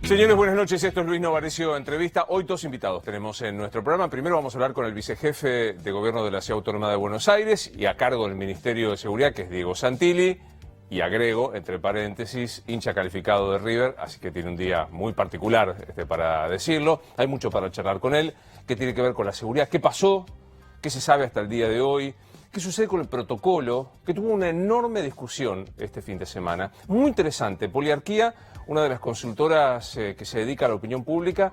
Señores, buenas noches. Esto es Luis Novarecio Entrevista. Hoy dos invitados tenemos en nuestro programa. Primero vamos a hablar con el vicejefe de Gobierno de la Ciudad Autónoma de Buenos Aires y a cargo del Ministerio de Seguridad, que es Diego Santilli. Y agrego, entre paréntesis, hincha calificado de River, así que tiene un día muy particular para decirlo. Hay mucho para charlar con él, que tiene que ver con la seguridad. ¿Qué pasó? ¿Qué se sabe hasta el día de hoy? ¿Qué sucede con el protocolo? Que tuvo una enorme discusión este fin de semana. Muy interesante. Poliarquía, una de las consultoras que se dedica a la opinión pública,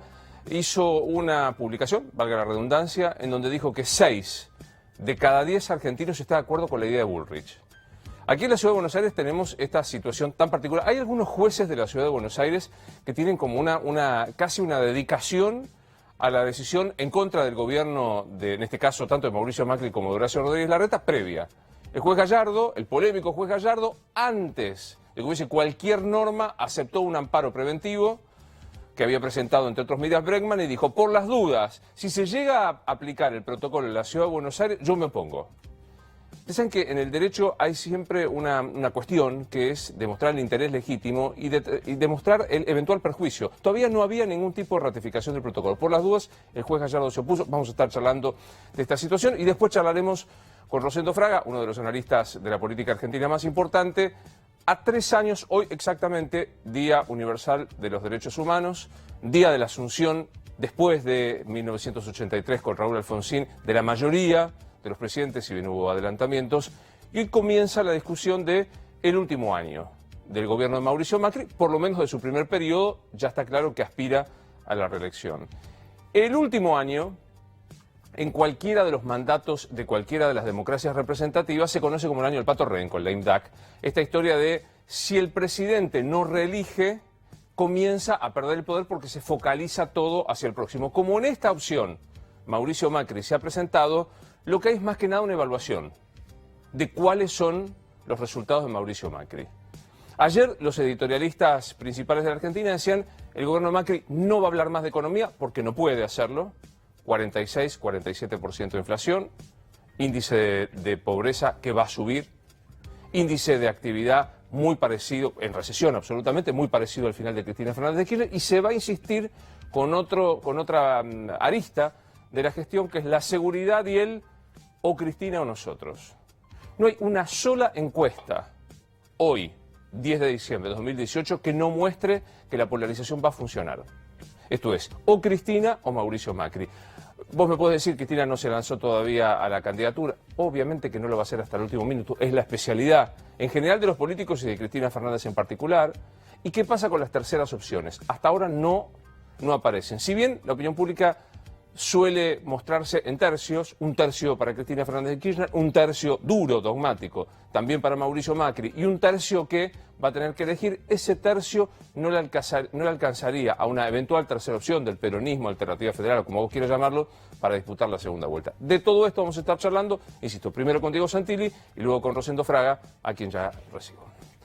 hizo una publicación, valga la redundancia, en donde dijo que 6 de cada 10 argentinos están de acuerdo con la idea de Bullrich. Aquí en la Ciudad de Buenos Aires tenemos esta situación tan particular. Hay algunos jueces de la Ciudad de Buenos Aires que tienen como casi una dedicación a la decisión en contra del gobierno, en este caso tanto de Mauricio Macri como de Horacio Rodríguez Larreta, previa. El juez Gallardo, el polémico juez Gallardo, antes de que hubiese cualquier norma, aceptó un amparo preventivo que había presentado, entre otros medidas, Bregman, y dijo, por las dudas, si se llega a aplicar el protocolo en la Ciudad de Buenos Aires, yo me opongo. Piensan que en el derecho hay siempre una cuestión que es demostrar el interés legítimo y demostrar el eventual perjuicio. Todavía no había ningún tipo de ratificación del protocolo. Por las dudas, el juez Gallardo se opuso. Vamos a estar charlando de esta situación y después charlaremos con Rosendo Fraga, uno de los analistas de la política argentina más importante. A 3 años, hoy exactamente, Día Universal de los Derechos Humanos, Día de la Asunción, después de 1983 con Raúl Alfonsín, de la mayoría de los presidentes, si bien hubo adelantamientos, y comienza la discusión del último año del gobierno de Mauricio Macri, por lo menos de su primer periodo, ya está claro que aspira a la reelección. El último año, en cualquiera de los mandatos de cualquiera de las democracias representativas, se conoce como el año del Pato Renco, el lame duck. Esta historia de si el presidente no reelige, comienza a perder el poder porque se focaliza todo hacia el próximo. Como en esta opción Mauricio Macri se ha presentado, lo que hay es más que nada una evaluación de cuáles son los resultados de Mauricio Macri. Ayer los editorialistas principales de la Argentina decían el gobierno de Macri no va a hablar más de economía porque no puede hacerlo. 46, 47% de inflación, índice de pobreza que va a subir, índice de actividad muy parecido, en recesión absolutamente, muy parecido al final de Cristina Fernández de Kirchner, y se va a insistir con otra arista de la gestión, que es la seguridad y el o Cristina o nosotros. No hay una sola encuesta hoy, 10 de diciembre de 2018, que no muestre que la polarización va a funcionar. Esto es, o Cristina o Mauricio Macri. Vos me podés decir que Cristina no se lanzó todavía a la candidatura. Obviamente que no lo va a hacer hasta el último minuto. Es la especialidad, en general, de los políticos y de Cristina Fernández en particular. ¿Y qué pasa con las terceras opciones? Hasta ahora no aparecen. Si bien la opinión pública suele mostrarse en tercios, un tercio para Cristina Fernández de Kirchner, un tercio duro, dogmático, también para Mauricio Macri, y un tercio que va a tener que elegir. Ese tercio no le alcanzaría a una eventual tercera opción del peronismo, alternativa federal, o como vos quieras llamarlo, para disputar la segunda vuelta. De todo esto vamos a estar charlando, insisto, primero con Diego Santilli y luego con Rosendo Fraga, a quien ya recibo.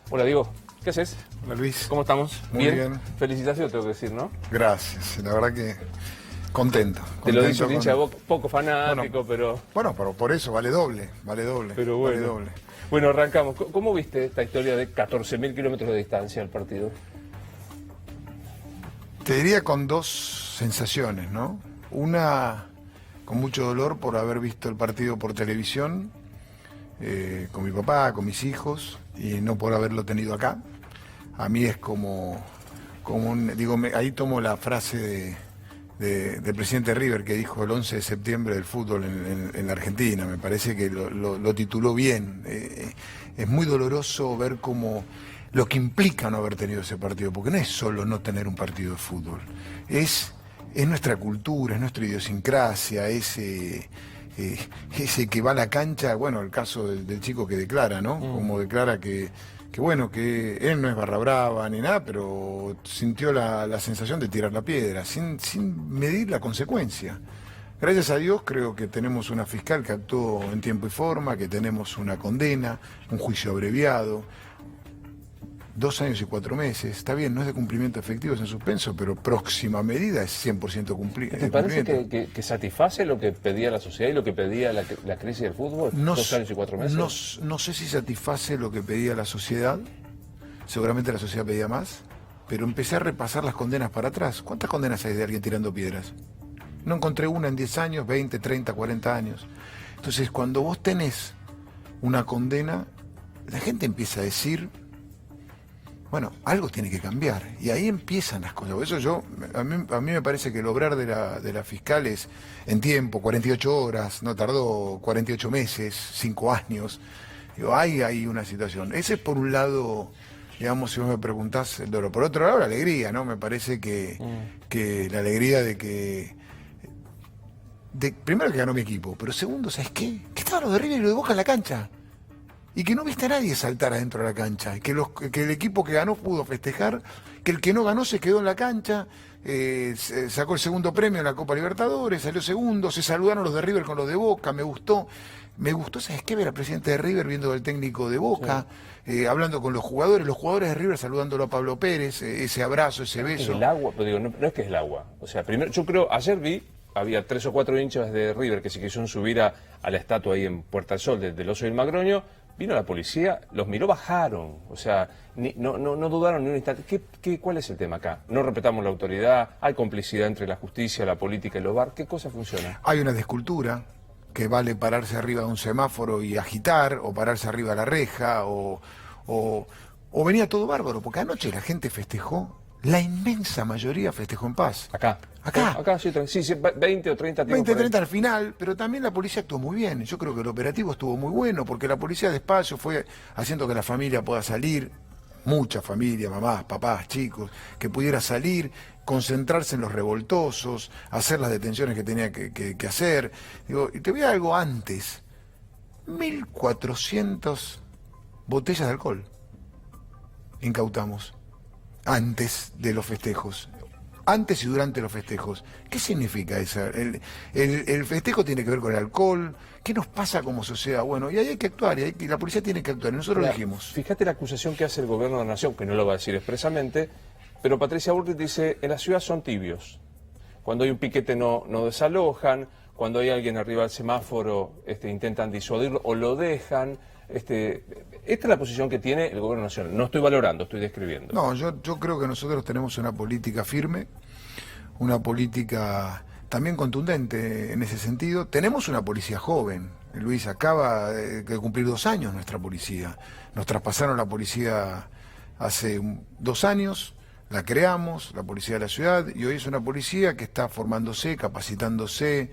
Hola Diego, ¿qué haces? Hola Luis. ¿Cómo estamos? Muy bien. Felicitaciones, tengo que decir, ¿no? Gracias, la verdad que contento. Te lo dice un hincha de Boca, poco fanático, pero... Bueno, pero por eso vale doble. Pero bueno. Vale doble. Bueno, arrancamos. ¿Cómo viste esta historia de 14.000 kilómetros de distancia al partido? Te diría con dos sensaciones, ¿no? Una, con mucho dolor por haber visto el partido por televisión, con mi papá, con mis hijos, y no por haberlo tenido acá. A mí es como ahí tomo la frase del presidente River, que dijo el 11 de septiembre del fútbol en la Argentina. Me parece que lo tituló bien. Es muy doloroso ver cómo lo que implica no haber tenido ese partido, porque no es solo no tener un partido de fútbol, es nuestra cultura, es nuestra idiosincrasia, ese que va a la cancha. Bueno, el caso del chico que declara, ¿no? Como declara que bueno, que él no es barra brava ni nada, pero sintió la sensación de tirar la piedra, sin medir la consecuencia. Gracias a Dios creo que tenemos una fiscal que actuó en tiempo y forma, que tenemos una condena, un juicio abreviado, 2 años y 4 meses. Está bien, no es de cumplimiento efectivo, es en suspenso, pero próxima medida es 100% cumplimiento. ¿Te parece que satisface lo que pedía la sociedad y lo que pedía la crisis del fútbol? 2 años y 4 meses. No sé si satisface lo que pedía la sociedad. Seguramente la sociedad pedía más. pero empecé a repasar las condenas para atrás. ¿Cuántas condenas hay de alguien tirando piedras? No encontré una en 10 años, 20, 30, 40 años. Entonces, cuando vos tenés una condena, la gente empieza a decir, bueno, algo tiene que cambiar. Y ahí empiezan las cosas. Por eso a mí me parece que el obrar de la fiscal es en tiempo, 48 horas, no tardó 48 meses, 5 años. Digo, hay una situación. Ese es por un lado, digamos, si vos me preguntás el dolor. Por otro lado, la alegría, ¿no? Me parece que la alegría de que... primero que ganó mi equipo, pero segundo, ¿sabes qué? Que estaban los de River y los de Boca en la cancha. Y que no viste a nadie saltar adentro de la cancha. Que el equipo que ganó pudo festejar, que el que no ganó se quedó en la cancha, sacó el segundo premio en la Copa Libertadores, salió segundo, se saludaron los de River con los de Boca, me gustó, ¿sabes qué? Ver al presidente de River viendo al técnico de Boca, hablando con los jugadores de River saludándolo a Pablo Pérez, ese abrazo, ese beso. El agua, pero digo, no es que es el agua. O sea, primero, yo creo, ayer vi, había 3 o 4 hinchas de River que se quisieron subir a la estatua ahí en Puerta del Sol del Oso y el Magroño. Vino la policía, los miró, bajaron. O sea, no dudaron ni un instante. ¿Cuál es el tema acá? No respetamos la autoridad, hay complicidad entre la justicia, la política y los bar. ¿Qué cosa funciona? Hay una descultura que vale pararse arriba de un semáforo y agitar, o pararse arriba de la reja, o venía todo bárbaro, porque anoche la gente festejó, la inmensa mayoría festejó en paz. Acá, sí, 20 o 30 tipos. 20, 30 al final, pero también la policía actuó muy bien. Yo creo que el operativo estuvo muy bueno, porque la policía despacio fue haciendo que la familia pueda salir, mucha familia, mamás, papás, chicos, que pudiera salir, concentrarse en los revoltosos, hacer las detenciones que tenía que hacer. Digo, y te voy a algo antes, 1.400 botellas de alcohol incautamos antes de los festejos. Antes y durante los festejos. ¿Qué significa eso? El festejo tiene que ver con el alcohol. ¿Qué nos pasa como sociedad? Bueno, y ahí hay que actuar, y la policía tiene que actuar, y nosotros lo dijimos. Fíjate la acusación que hace el gobierno de la Nación, que no lo va a decir expresamente, pero Patricia Bullrich dice, en la ciudad son tibios. Cuando hay un piquete no desalojan, cuando hay alguien arriba del semáforo intentan disuadirlo o lo dejan. Esta es la posición que tiene el gobierno nacional. No estoy valorando, estoy describiendo. No, yo creo que nosotros tenemos una política firme, una política también contundente en ese sentido. Tenemos una policía joven. Luis, acaba de cumplir 2 años nuestra policía. Nos traspasaron la policía hace 2 años, la creamos, la policía de la ciudad, y hoy es una policía que está formándose, capacitándose,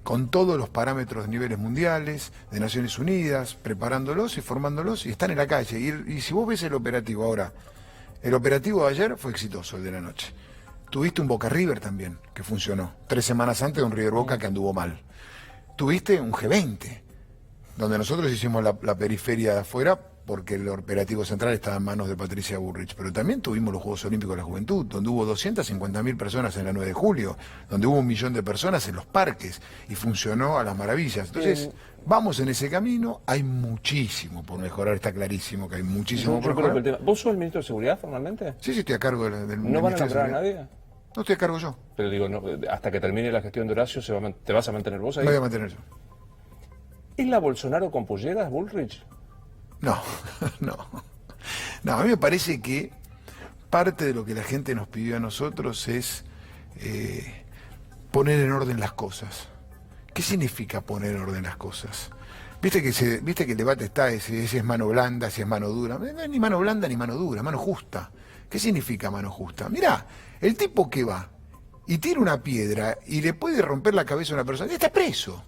con todos los parámetros de niveles mundiales, de Naciones Unidas, preparándolos y formándolos, y están en la calle. Y si vos ves el operativo ahora, el operativo de ayer fue exitoso, el de la noche. Tuviste un Boca River también, que funcionó, 3 semanas antes de un River Boca que anduvo mal. Tuviste un G20, donde nosotros hicimos la periferia de afuera, porque el operativo central estaba en manos de Patricia Bullrich, pero también tuvimos los Juegos Olímpicos de la Juventud, donde hubo 250.000 personas en la 9 de julio, donde hubo 1 millón de personas en los parques, y funcionó a las maravillas. Entonces, vamos en ese camino, hay muchísimo por mejorar, está clarísimo que hay muchísimo por mejorar. ¿Vos sos el ministro de Seguridad formalmente? Sí, estoy a cargo del ¿No van a nombrar a nadie? No estoy a cargo yo. Pero digo, hasta que termine la gestión de Horacio, ¿te vas a mantener vos ahí? Me voy a mantener yo. ¿Es la Bolsonaro con polleras, Bullrich? No, a mí me parece que parte de lo que la gente nos pidió a nosotros es poner en orden las cosas. ¿Qué significa poner en orden las cosas? Viste que el debate está, si es mano blanda, si es mano dura. No es ni mano blanda ni mano dura, mano justa. ¿Qué significa mano justa? Mirá, el tipo que va y tira una piedra y le puede romper la cabeza a una persona, está preso.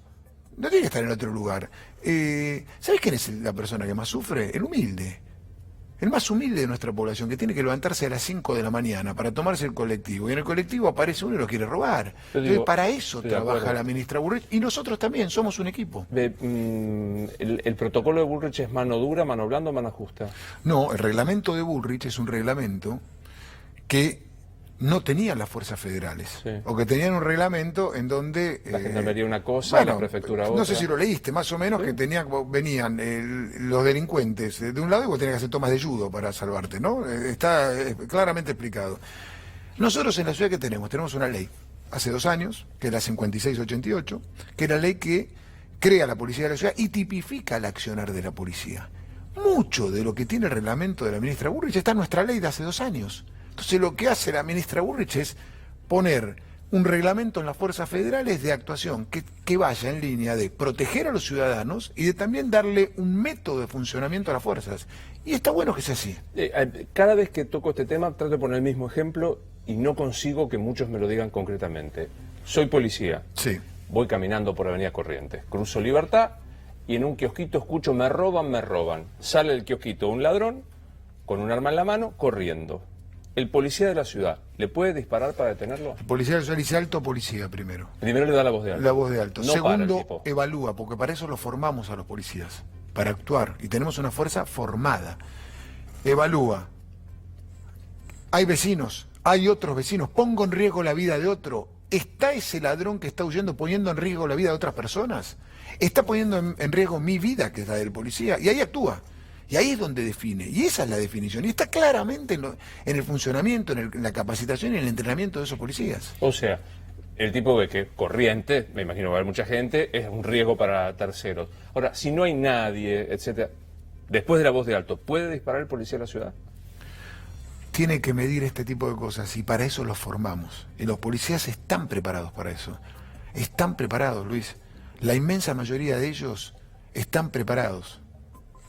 No tiene que estar en otro lugar. ¿Sabes quién es la persona que más sufre? El humilde. El más humilde de nuestra población, que tiene que levantarse a las 5 de la mañana para tomarse el colectivo. Y en el colectivo aparece uno y lo quiere robar. Entonces, para eso trabaja la ministra Bullrich. Y nosotros también somos un equipo. ¿El protocolo de Bullrich es mano dura, mano blanda o mano justa? No, el reglamento de Bullrich es un reglamento que no tenían las fuerzas federales, o que tenían un reglamento en donde... La gendarmería una cosa, la prefectura otra. No sé si lo leíste, más o menos, que venían los delincuentes de un lado y vos tenías que hacer tomas de judo para salvarte, ¿no? Está claramente explicado. Nosotros en la ciudad, ¿qué tenemos? Tenemos una ley, hace 2 años, que es la 5688, que es la ley que crea la policía de la ciudad y tipifica el accionar de la policía. Mucho de lo que tiene el reglamento de la ministra Bullrich está en nuestra ley de hace 2 años. Entonces lo que hace la ministra Bullrich es poner un reglamento en las fuerzas federales de actuación que vaya en línea de proteger a los ciudadanos y de también darle un método de funcionamiento a las fuerzas. Y está bueno que sea así. Cada vez que toco este tema trato de poner el mismo ejemplo y no consigo que muchos me lo digan concretamente. Soy policía. Sí. Voy caminando por Avenida Corrientes. Cruzo Libertad y en un kiosquito escucho me roban, me roban. Sale del kiosquito un ladrón con un arma en la mano corriendo. ¿El policía de la ciudad le puede disparar para detenerlo? El policía de la ciudad dice alto policía primero. Primero le da la voz de alto. La voz de alto. No Segundo, evalúa, porque para eso lo formamos a los policías, para actuar. Y tenemos una fuerza formada. Evalúa. Hay vecinos, hay otros vecinos. Pongo en riesgo la vida de otro. ¿Está ese ladrón que está huyendo poniendo en riesgo la vida de otras personas? ¿Está poniendo en riesgo mi vida, que es la del policía? Y ahí actúa. Y ahí es donde define, y esa es la definición, y está claramente en el funcionamiento, en la capacitación y en el entrenamiento de esos policías. O sea, el tipo ve que corriente, me imagino va a haber mucha gente, es un riesgo para terceros. Ahora, si no hay nadie, etcétera, después de la voz de alto, ¿puede disparar el policía de la ciudad? Tiene que medir este tipo de cosas, y para eso los formamos. Y los policías están preparados para eso. Están preparados, Luis. La inmensa mayoría de ellos están preparados.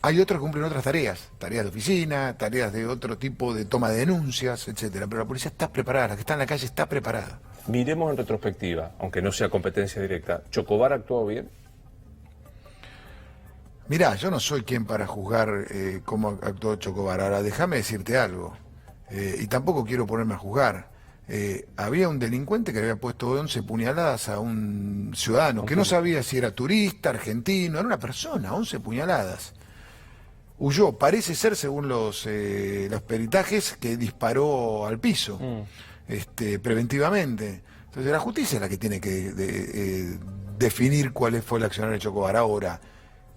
Hay otros que cumplen otras tareas de oficina, tareas de otro tipo de toma de denuncias, etcétera. Pero la policía está preparada, la que está en la calle está preparada. Miremos en retrospectiva, aunque no sea competencia directa. ¿Chocobar actuó bien? Mirá, yo no soy quien para juzgar cómo actuó Chocobar. Ahora, déjame decirte algo. Y tampoco quiero ponerme a juzgar. Había un delincuente que le había puesto 11 puñaladas a un ciudadano, que no sabía si era turista, argentino, era una persona, 11 puñaladas. Huyó, parece ser, según los peritajes, que disparó al piso, preventivamente. Entonces la justicia es la que tiene que definir cuál fue el accionar de Chocobar. Ahora,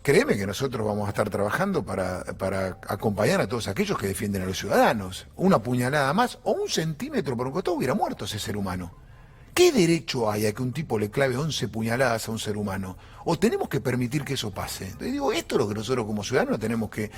créeme que nosotros vamos a estar trabajando para acompañar a todos aquellos que defienden a los ciudadanos. Una puñalada más o un centímetro por un costado hubiera muerto ese ser humano. ¿Qué derecho hay a que un tipo le clave 11 puñaladas a un ser humano? ¿O tenemos que permitir que eso pase? Entonces digo, esto es lo que nosotros como ciudadanos tenemos que,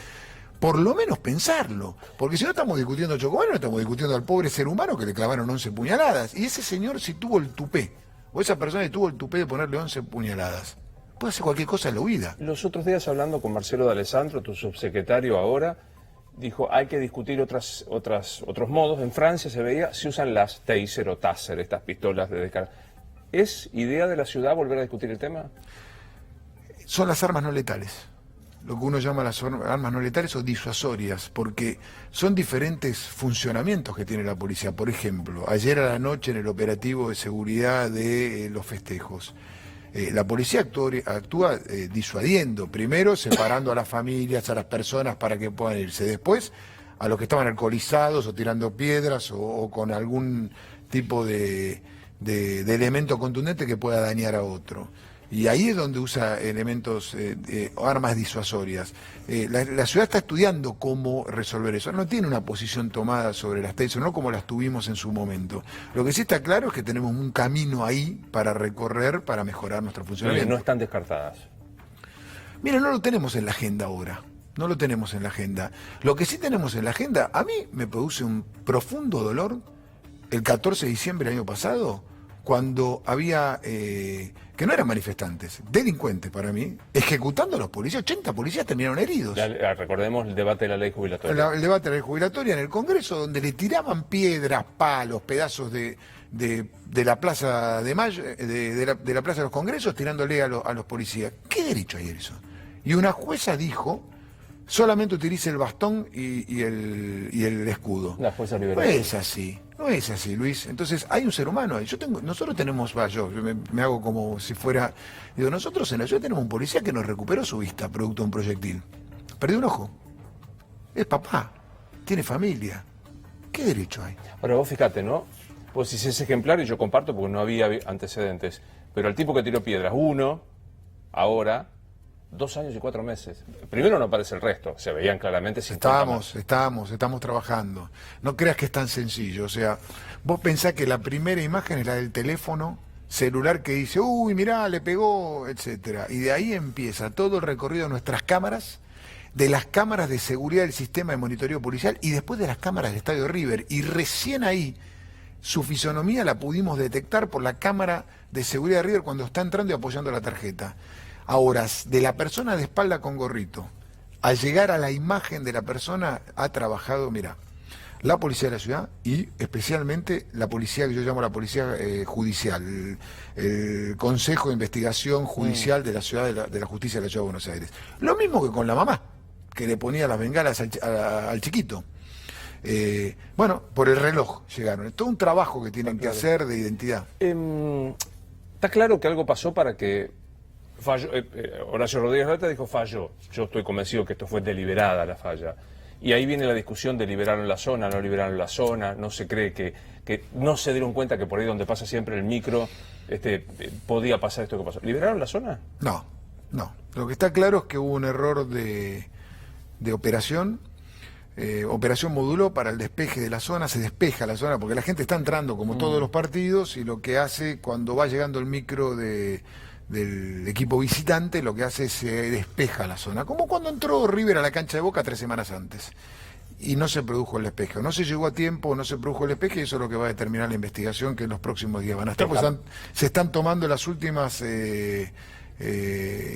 por lo menos, pensarlo. Porque si no estamos discutiendo a Chocobar, no estamos discutiendo al pobre ser humano que le clavaron 11 puñaladas. Y ese señor, si tuvo el tupé, o esa persona que tuvo el tupé de ponerle 11 puñaladas, puede hacer cualquier cosa en la huida. Los otros días, hablando con Marcelo D'Alessandro, tu subsecretario ahora, dijo, hay que discutir otros modos. En Francia se veía, se usan las taser o taser, estas pistolas de descarga. ¿Es idea de la ciudad volver a discutir el tema? Son las armas no letales, lo que uno llama las armas no letales o disuasorias, porque son diferentes funcionamientos que tiene la policía. Por ejemplo, ayer a la noche en el operativo de seguridad de los festejos, la policía actúa disuadiendo, primero separando a las familias, a las personas para que puedan irse, después a los que estaban alcoholizados o tirando piedras o con algún tipo de elemento contundente que pueda dañar a otro. Y ahí es donde usa elementos, armas disuasorias. La ciudad está estudiando cómo resolver eso. No tiene una posición tomada sobre las taser, no como las tuvimos en su momento. Lo que sí está claro es que tenemos un camino ahí para recorrer, para mejorar nuestro funcionamiento. No están descartadas. Mira, no lo tenemos en la agenda ahora. No lo tenemos en la agenda. Lo que sí tenemos en la agenda, a mí me produce un profundo dolor el 14 de diciembre del año pasado, cuando había, que no eran manifestantes, delincuentes para mí, ejecutando a los policías. 80 policías terminaron heridos. Recordemos el debate de la ley jubilatoria. El debate de la ley jubilatoria en el Congreso, donde le tiraban piedras, palos, pedazos de la Plaza de Mayo, de la Plaza de los Congresos, tirándole a los policías. ¿Qué derecho hay en eso? Y una jueza dijo, solamente utilice el bastón y el escudo. La jueza liberal. No es así. No es así, Luis. Entonces, hay un ser humano ahí. Nosotros tenemos, yo me hago como si fuera... Digo, nosotros en la ciudad tenemos un policía que nos recuperó su vista producto de un proyectil. Perdió un ojo. Es papá. Tiene familia. ¿Qué derecho hay? Ahora vos fíjate, ¿no? Vos decís ese ejemplar y yo comparto porque no había antecedentes. Pero al tipo que tiró piedras, uno, ahora... 2 años y 4 meses. Primero no aparece el resto, se veían claramente. Estamos trabajando. No creas que es tan sencillo. O sea, vos pensás que la primera imagen es la del teléfono celular que dice, uy, mirá, le pegó, etcétera. Y de ahí empieza todo el recorrido de nuestras cámaras, de las cámaras de seguridad del sistema de monitoreo policial y después de las cámaras del Estadio River. Y recién ahí su fisonomía la pudimos detectar por la cámara de seguridad de River cuando está entrando y apoyando la tarjeta. Ahora, de la persona de espalda con gorrito, al llegar a la imagen de la persona, ha trabajado, mira, la policía de la ciudad y especialmente la policía que yo llamo la policía judicial, el Consejo de Investigación Judicial de la ciudad de la Justicia de la Ciudad de Buenos Aires. Lo mismo que con la mamá, que le ponía las bengalas al chiquito. Bueno, por el reloj llegaron. Es todo un trabajo que tienen que hacer de identidad. Está claro que algo pasó para que falló. Horacio Rodríguez Larreta dijo falló. Yo estoy convencido que esto fue deliberada la falla. Y ahí viene la discusión de liberaron la zona, no liberaron la zona, no se cree que no se dieron cuenta que por ahí donde pasa siempre el micro podía pasar esto que pasó. ¿Liberaron la zona? No. Lo que está claro es que hubo un error de operación. Operación Módulo para el despeje de la zona, se despeja la zona porque la gente está entrando como todos los partidos y lo que hace cuando va llegando el micro del equipo visitante, lo que hace es se despeja la zona, como cuando entró River a la cancha de Boca 3 semanas antes y no se produjo el despeje, no se llegó a tiempo, no se produjo el despeje y eso es lo que va a determinar la investigación que en los próximos días van a estar, pues se están tomando las últimas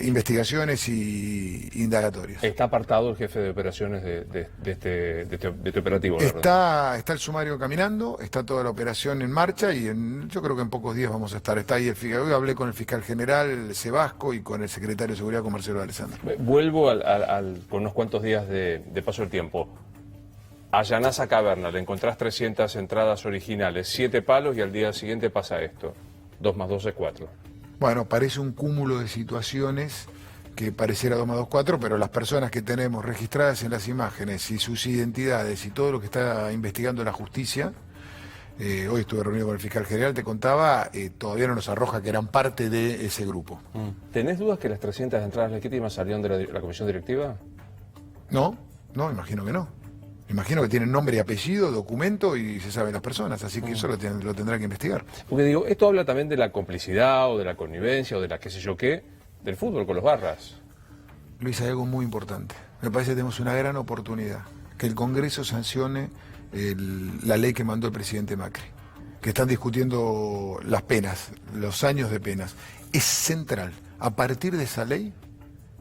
investigaciones y indagatorias. ¿Está apartado el jefe de operaciones de este operativo? Está el sumario caminando, está toda la operación en marcha y yo creo que en pocos días vamos a estar. Está ahí el fiscal. Hoy hablé con el fiscal general Sebasco y con el secretario de Seguridad, con Marcelo Alessandro. Vuelvo con unos cuantos días de paso del tiempo. Allanás a Caverna, le encontrás 300 entradas originales, 7 palos y al día siguiente pasa esto. 2 más 2 es 4. Bueno, parece un cúmulo de situaciones que pareciera 2 más 2, 4, pero las personas que tenemos registradas en las imágenes y sus identidades y todo lo que está investigando la justicia, hoy estuve reunido con el fiscal general, te contaba, todavía no nos arroja que eran parte de ese grupo. ¿Tenés dudas que las 300 entradas legítimas salieron de la comisión directiva? No, imagino que no. Imagino que tienen nombre y apellido, documento y se saben las personas, así que eso lo tendrá que investigar. Porque digo, esto habla también de la complicidad o de la connivencia o de la qué sé yo qué, del fútbol con los barras. Luis, hay algo muy importante. Me parece que tenemos una gran oportunidad, que el Congreso sancione la ley que mandó el presidente Macri, que están discutiendo las penas, los años de penas. Es central. A partir de esa ley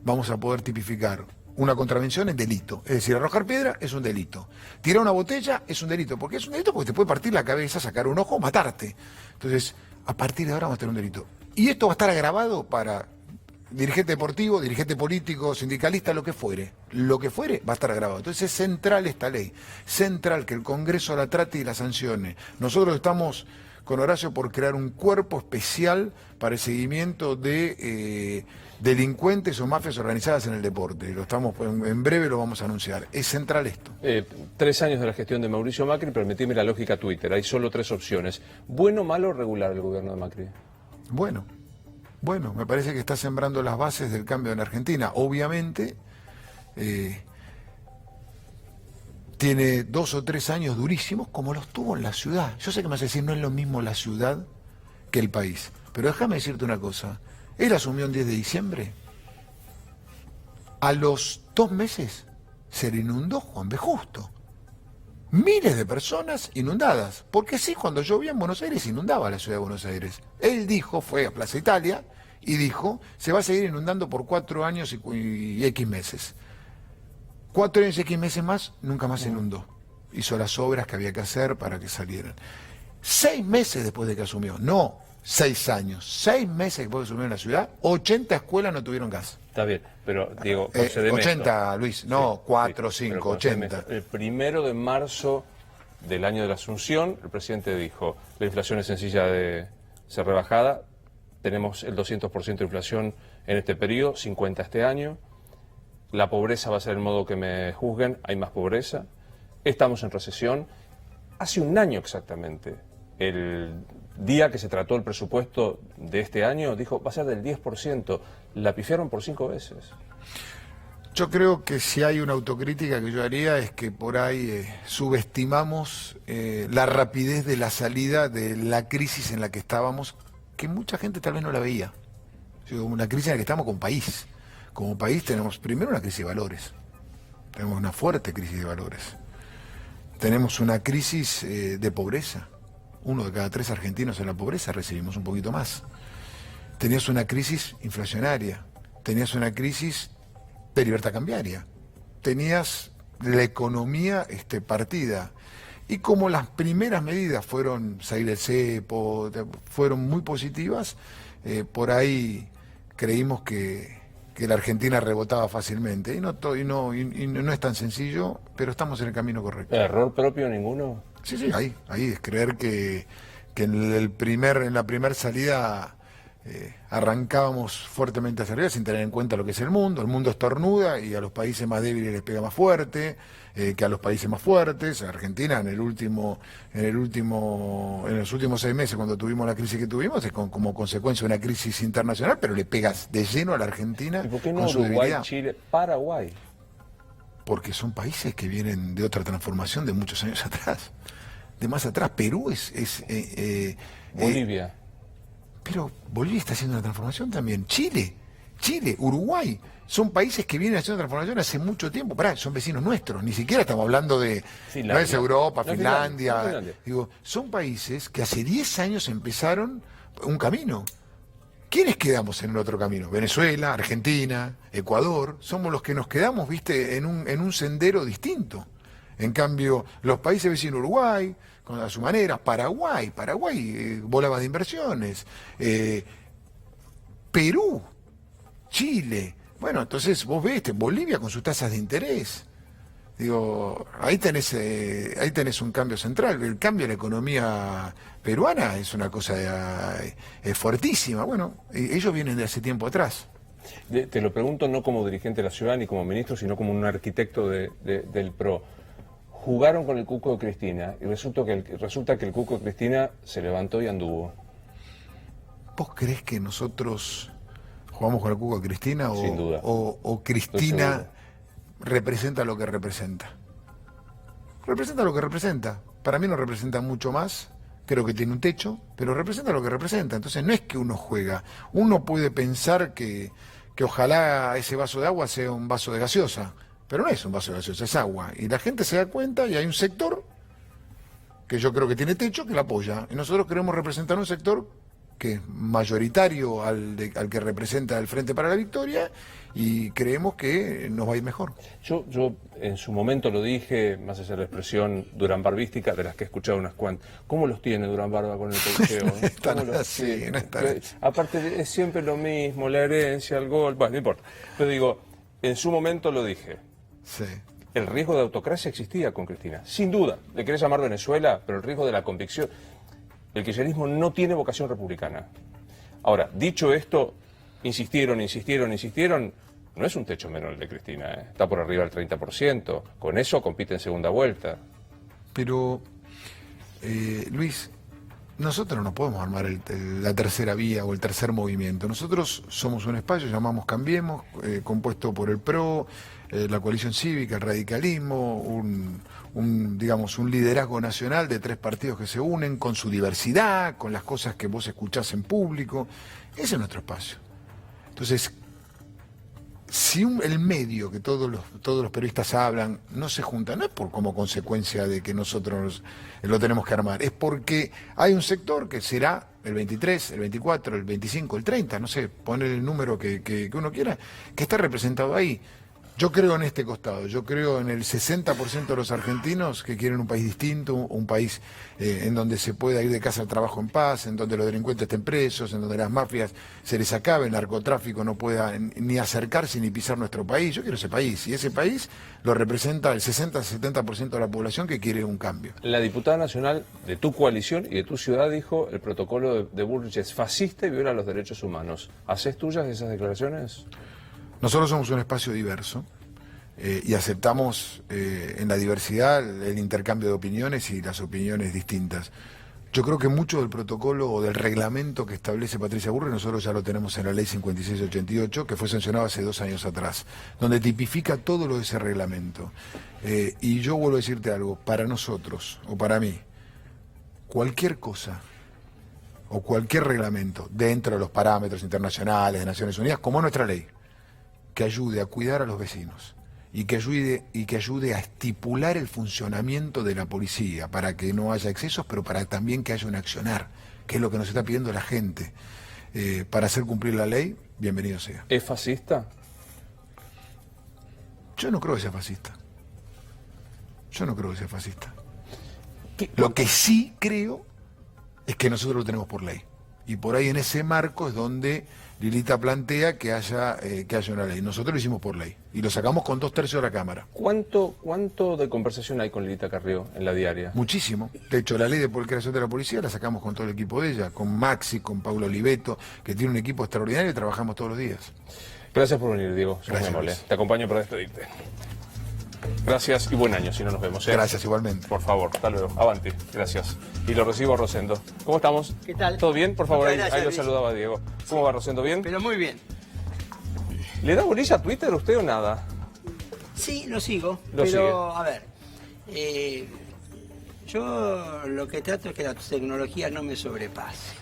vamos a poder tipificar una contravención es delito. Es decir, arrojar piedra es un delito. Tirar una botella es un delito. ¿Por qué es un delito? Porque te puede partir la cabeza, sacar un ojo, matarte. Entonces, a partir de ahora vamos a tener un delito. Y esto va a estar agravado para dirigente deportivo, dirigente político, sindicalista, lo que fuere. Lo que fuere va a estar agravado. Entonces es central esta ley. Central que el Congreso la trate y la sancione. Nosotros estamos con Horacio por crear un cuerpo especial para el seguimiento de delincuentes o mafias organizadas en el deporte. En breve lo vamos a anunciar. Es central esto. 3 años de la gestión de Mauricio Macri, permitime la lógica Twitter. Hay solo 3 opciones. ¿Bueno, malo o regular el gobierno de Macri? Bueno, me parece que está sembrando las bases del cambio en Argentina. Obviamente, tiene 2 o 3 años durísimos, como los tuvo en la ciudad. Yo sé que me vas a decir, no es lo mismo la ciudad que el país. Pero déjame decirte una cosa. Él asumió el 10 de diciembre. A los 2 meses se le inundó Juan B. Justo. Miles de personas inundadas. Porque sí, cuando llovía en Buenos Aires, inundaba la ciudad de Buenos Aires. Él dijo, fue a Plaza Italia, y dijo, se va a seguir inundando por 4 años y X meses. 4 años y X meses más, nunca más se inundó. Hizo las obras que había que hacer para que salieran. 6 meses después de que asumió, no 6 años, 6 meses después de que asumió en la ciudad, 80 escuelas no tuvieron gas. Está bien, pero digo, 80, Luis, no, sí, 4, 5, 80. El 1 de marzo del año de la Asunción, el presidente dijo, la inflación es sencilla de ser rebajada, tenemos el 200% de inflación en este periodo, 50 este año, la pobreza va a ser el modo que me juzguen, hay más pobreza, estamos en recesión. Hace un año exactamente, el día que se trató el presupuesto de este año, dijo, va a ser del 10%, la pifiaron por 5 veces. Yo creo que si hay una autocrítica que yo haría es que por ahí subestimamos la rapidez de la salida de la crisis en la que estábamos, que mucha gente tal vez no la veía. Una crisis en la que estamos como país. Como país tenemos primero una crisis de valores. tenemos una fuerte crisis de valores. Tenemos una crisis de pobreza. 1 de cada 3 argentinos en la pobreza, recibimos un poquito más. Tenías una crisis inflacionaria, tenías una crisis de libertad cambiaria, tenías la economía partida. Y como las primeras medidas fueron salir del cepo, fueron muy positivas, por ahí creímos que la Argentina rebotaba fácilmente. Y no es tan sencillo, pero estamos en el camino correcto. ¿Error propio ninguno? Sí, ahí es creer que en la primera salida arrancábamos fuertemente hacia arriba sin tener en cuenta lo que es el mundo estornuda y a los países más débiles les pega más fuerte que a los países más fuertes. Argentina en los últimos 6 meses, cuando tuvimos la crisis que tuvimos, es como consecuencia de una crisis internacional, pero le pegas de lleno a la Argentina. ¿Y por qué no con su Uruguay, debilidad. Chile, Paraguay? Porque son países que vienen de otra transformación de muchos años atrás, de más atrás. Perú Bolivia. Pero Bolivia está haciendo una transformación también. Chile, Uruguay, son países que vienen haciendo una transformación hace mucho tiempo. Pará, son vecinos nuestros, ni siquiera estamos hablando de... Finlandia. No es Europa, No, Finlandia. Finlandia. Digo, son países que hace 10 años empezaron un camino. ¿Quiénes quedamos en el otro camino? Venezuela, Argentina, Ecuador. Somos los que nos quedamos, viste, en un sendero distinto. En cambio, los países vecinos, Uruguay, a su manera, Paraguay, volaba de inversiones, Perú, Chile. Bueno, entonces vos ves Bolivia con sus tasas de interés. Digo, ahí tenés un cambio central. El cambio de la economía peruana es una cosa fuertísima. Bueno, ellos vienen de hace tiempo atrás. Te lo pregunto no como dirigente de la ciudad ni como ministro, sino como un arquitecto del PRO. Jugaron con el cuco de Cristina y resulta que el cuco de Cristina se levantó y anduvo. ¿Vos creés que nosotros jugamos con el cuco de Cristina Sin duda. o Cristina representa lo que representa? Representa lo que representa. Para mí no representa mucho más. Creo que tiene un techo, pero representa lo que representa. Entonces no es que uno juega. Uno puede pensar que ojalá ese vaso de agua sea un vaso de gaseosa. Pero no es un vaso de gaseosa, es agua. Y la gente se da cuenta y hay un sector que yo creo que tiene techo que la apoya. Y nosotros queremos representar un sector que es mayoritario al que representa el Frente para la Victoria y creemos que nos va a ir mejor. Yo en su momento lo dije, más allá de la expresión duranbarbística, de las que he escuchado unas cuantas. ¿Cómo los tiene Durán Barba con el cocheo? No están así, no están así. Aparte es siempre lo mismo, la herencia, el gol, bueno, no importa. Pero digo, en su momento lo dije. Sí. El riesgo de autocracia existía con Cristina, sin duda. Le querés llamar Venezuela, pero el riesgo de la convicción. El kirchnerismo no tiene vocación republicana. Ahora, dicho esto, insistieron, no es un techo menor el de Cristina, está por arriba del 30%. Con eso compite en segunda vuelta. Pero, Luis, nosotros no podemos armar la tercera vía o el tercer movimiento. Nosotros somos un espacio, llamamos Cambiemos, compuesto por el PRO, la coalición cívica, el radicalismo, digamos, un liderazgo nacional de 3 partidos que se unen con su diversidad, con las cosas que vos escuchás en público. Ese es nuestro espacio. Entonces, si el medio que todos los periodistas hablan no se junta, no es como consecuencia de que nosotros lo tenemos que armar, es porque hay un sector que será el 23, el 24, el 25, el 30, no sé, poner el número que uno quiera, que está representado ahí. Yo creo en este costado, yo creo en el 60% de los argentinos que quieren un país distinto, un país en donde se pueda ir de casa al trabajo en paz, en donde los delincuentes estén presos, en donde las mafias se les acabe, el narcotráfico no pueda ni acercarse ni pisar nuestro país. Yo quiero ese país, y ese país lo representa el 60-70% de la población que quiere un cambio. La diputada nacional de tu coalición y de tu ciudad dijo el protocolo de Bullrich es fascista y viola los derechos humanos. ¿Haces tuyas esas declaraciones? Nosotros somos un espacio diverso y aceptamos en la diversidad el intercambio de opiniones y las opiniones distintas. Yo creo que mucho del protocolo o del reglamento que establece Patricia Bullrich nosotros ya lo tenemos en la ley 5688, que fue sancionada hace 2 años atrás, donde tipifica todo lo de ese reglamento. Y yo vuelvo a decirte algo, para nosotros o para mí, cualquier cosa o cualquier reglamento dentro de los parámetros internacionales de Naciones Unidas, como nuestra ley, que ayude a cuidar a los vecinos y que ayude a estipular el funcionamiento de la policía para que no haya excesos, pero para también que haya un accionar, que es lo que nos está pidiendo la gente. Para hacer cumplir la ley, bienvenido sea. ¿Es fascista? Yo no creo que sea fascista. Lo que sí creo es que nosotros lo tenemos por ley. Y por ahí en ese marco es donde Lilita plantea que haya una ley. Nosotros lo hicimos por ley y lo sacamos con 2/3 de la Cámara. ¿Cuánto de conversación hay con Lilita Carrió en la diaria? Muchísimo. De hecho, la ley de creación de la policía la sacamos con todo el equipo de ella, con Maxi, con Paulo Oliveto, que tiene un equipo extraordinario y trabajamos todos los días. Gracias por venir, Diego. Sos muy Gracias, amable. Luis. Te acompaño para despedirte. Gracias y buen año, si no nos vemos. Gracias, igualmente. Por favor, hasta luego. Avanti. Gracias. Y lo recibo a Rosendo. ¿Cómo estamos? ¿Qué tal? ¿Todo bien? Por favor, Muchas ahí gracias, lo Luis. saludaba Diego. ¿Cómo va Rosendo? ¿Bien? Pero muy bien. ¿Le da bolilla a Twitter usted o nada? Sí, lo sigo. Lo pero, sigue. a ver, yo lo que trato es que la tecnología no me sobrepase.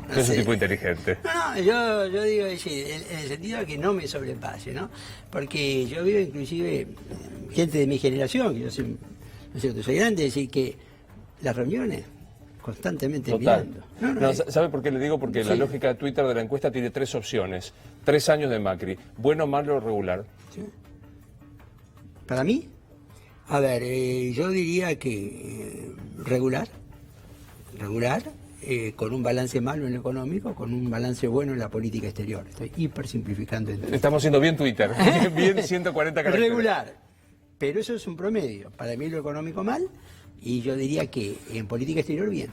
No Es un sé. tipo inteligente. No, yo digo en el sentido de que no me sobrepase, ¿no? Porque yo veo inclusive gente de mi generación, que yo soy, ¿no es cierto? Soy grande, decir que las reuniones constantemente Total. mirando. No, ¿sabe por qué le digo? Porque la Sí. lógica de Twitter de la encuesta tiene 3 opciones. 3 años de Macri. Bueno, malo o regular. ¿Sí? Para mí, a ver, yo diría que regular, con un balance malo en lo económico, con un balance bueno en la política exterior. Estoy hiper simplificando. Estamos haciendo bien Twitter. Bien 140 caracteres. Regular, pero eso es un promedio. Para mí lo económico mal, y yo diría que en política exterior bien.